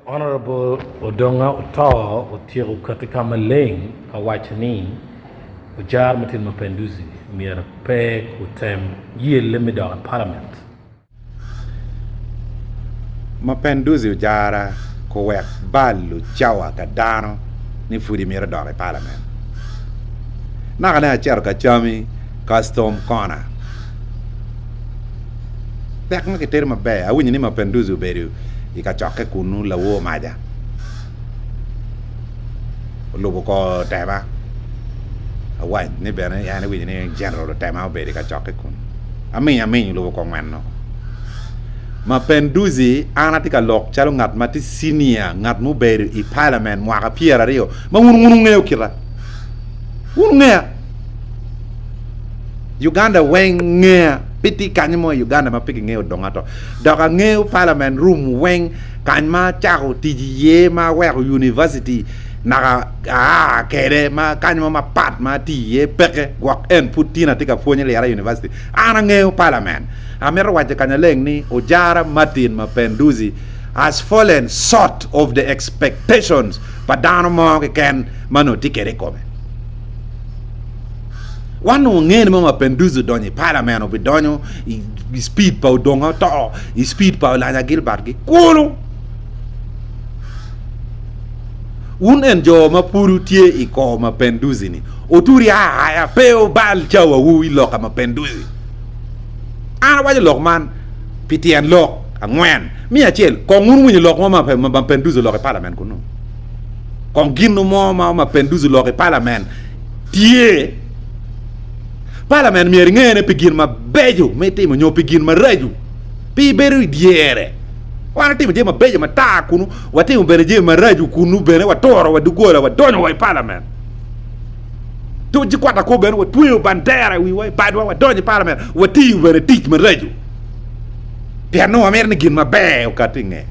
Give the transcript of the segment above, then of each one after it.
Honorable Odonga Otto utiru katika maleng kawachani ujar matin Mapenduzi miara pe kutem ye limida parliament. Mapenduzi Ojara ko wek ballu chawa ka dano ni fudi mira dore parliament. Nakana cher ka chami custom corner. Pek ma keter ma be awinyi ni Mapenduzi uberu ikachoke kunu lawo maja. Lobo ko tema. Awai ni bena yani winyi ni general tema uberi ikachoke kunu. Amin lobo ko ngano. Mapenduzi anatika lok chalo ngat mati senior ngat mu beru i parliament mwaka piera rio ma unu ngeo kira unu ngea Uganda weng ngea piti kanymo Uganda ma piki ngeo dongato doka ngeo parliament room weng kanyma chako tiji ye ma weko university naka kere ma kanymo ma pat ma ti ye peke gwak en putina tika fonye le yara university ana ngeo parliament Amir waje kanyaleng ni Ojara Martin Mapenduzi has fallen short of the expectations padano mo ken mano tikere kome. Wanu ngene mo Mapenduzi donye parliament obi donyo i speed pa Odonga to i speed pa Lanya Gilbert ki kulu. Un enjo mapuru tie i ko Mapenduzi ni. Oturi ya peo bal chawa wu iloka Mapenduzi. Ana waje lok man pitian lok angwen mi achel ko ngunu ni lok mo Mapenduzi lok parliament kuno ko ginu mo Mapenduzi lok parliament tie parliament mi ngene pigin ma beju meti mo nyo pigin ma raju pi beru diere wana ti je ma beju ma ta kunu wati mo bere je ma raju kunu bere wa toro wa dugola wa donyo wa parliament to ji kwata ko ben wa tuyo bandera wi wa badwa wa donye parliament wa ti bere teach ma raju piano amer ni gin ma be o katinge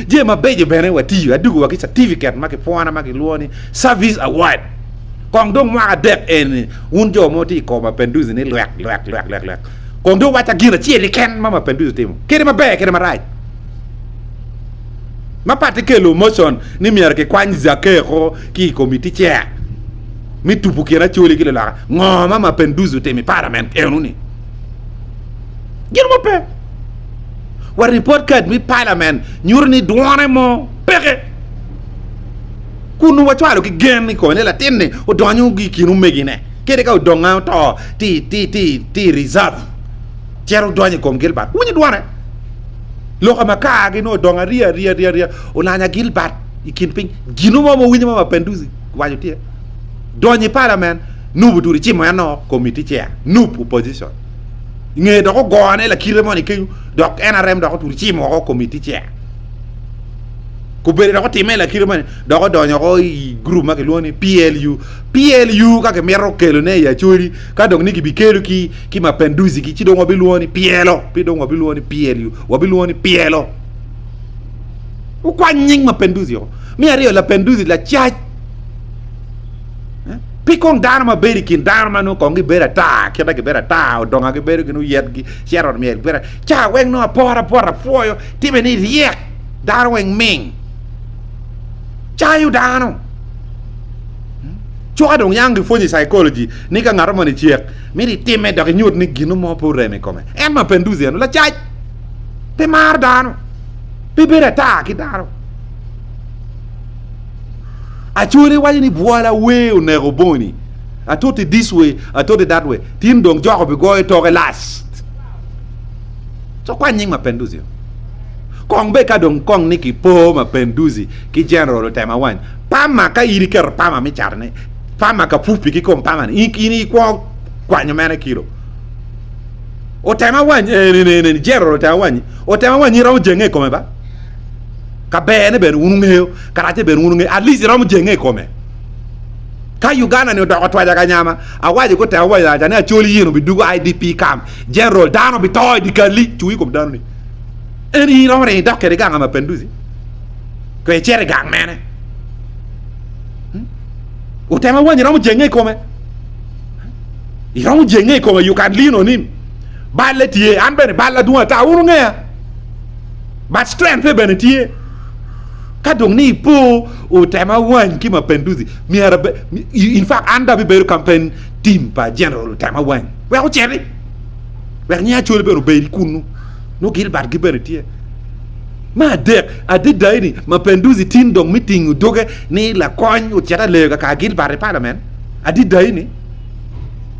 je ma beje bene wa ti adugo wa ki certificate ma ke pona ma ke luoni service award kong dong ma dek en un jo mo ti ko Mapenduzi ni lek kong do wa ta gira chi ken ma Mapenduzi timo kere ma be kere ma right ma pati ke lo motion ni mier ke kwany zake ko ki committee chair mi tupu kira choli kile la ngoma Mapenduzi temi parliament enuni gir mo pe wa report card mi parliament nyurni duane mo peke kunu wa chwalo ki gen ko ne la tinne o donyu gi kinu megine kede ka Odonga to ti reserve chero donye kom Gilbert wuni duane lo kama ka gi no Odonga ria o Lanya Gilbert ikin ping ginu mo wuni mo Mapenduzi wajo tie donye parliament nubu duri chimo ya no committee chair nubu opposition nge do ko gone la kire mo ni ke dok NRM do ko duri chimo ko committee chair ko bere do ko time la kire mo do ko donyo ko group ma ke loni PLU ka ke mero kelo ne ya chori ka dok ni ki bikelu ki Mapenduzi ki chido ngobi luoni PLU wabi luoni PLO u kwa nying Mapenduzi yo mi ario la Penduzi la charge pikong dharma beri kin dharma no kongi bera ta keda ke bera ta Odonga ke beri kinu yet gi sharon mi bera cha weng no pora foyo tibe ni riek dar weng ming cha yu dano choka dong yang gi fonyi psychology ni ka ngaro mani chiek mi ri time do nyut ni ginu mo pore me come en Mapenduzi no la cha te mar dano pe bera ta ki daro Achuri waji ni buala we unego boni. I told it this way, I told it that way. Tin dong joko be go to last. So kwa nying Mapenduzi. Kong be ka dong kong niki po Mapenduzi ki general tema wan. Pama ka iri ker pama mi charne. Pama ka pupi ki kom pama ni ini kwa nyamana kilo. O tema wan ni general tema wan. O tema wan ni rawo jenge kome ba. Ka bene ben unungeo karate ben ununge at least ramu jenge kome ka Uganda ni odoko twaja kanyama awaje ko tawa ya jana Acholi yino bidugo IDP camp general dano bitoy dikali chui ko dano ni eni romre dokke ganga Mapenduzi ko e chere gang mene o tema wani ramu jenge kome ramu jenge kome you can lean on him balletie an ben balla duwa ta ununge but strength be benetie kadong ni po utema wan ki Mapenduzi miara in fact anda be beru campaign team pa general utema wan we o cheri we nya chole beru be kunu no Gilbert gibertie ma de adi daini Mapenduzi tin dong meeting doge ni la koñ u chera le ka Gilbert parliament adi daini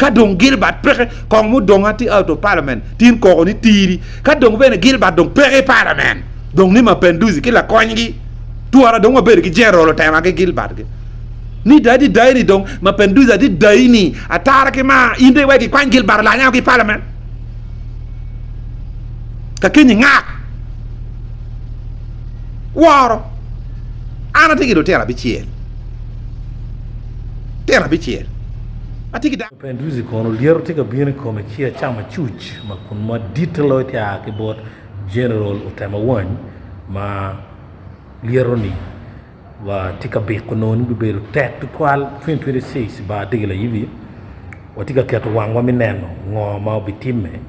kadong Gilbert pere kong mu dong ati out of parliament tin ko ni tiri kadong bene Gilbert dong pere parliament dong ni Mapenduzi ki la koñ gi tuara dong ma beri ki general tema ke Gilbert ke ni dadi daini dong Mapenduzi adi daini atara ke ma inde we ki koñ Gilbert la nya ki parliament ka kenyi ngak waro ana tigi do tera bichiel atigi da Mapenduzi kono liero tika bini kome kia chama chuch ma kun ma ditelo tia ke bot general utema wan ma liero ni wa tika be kono ni beru tek to twal 2026 ba digila yivi wa tika keto wangwa mineno ngo ma bitime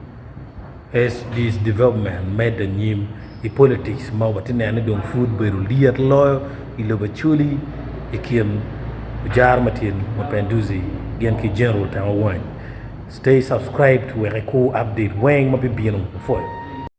as this development made the new politics ma watinene don food beru liet lo iloba chuli ikiem Ojara matin Mapenduzi gen ki general tama wan stay subscribed to where ko update wang mabibiyan mo for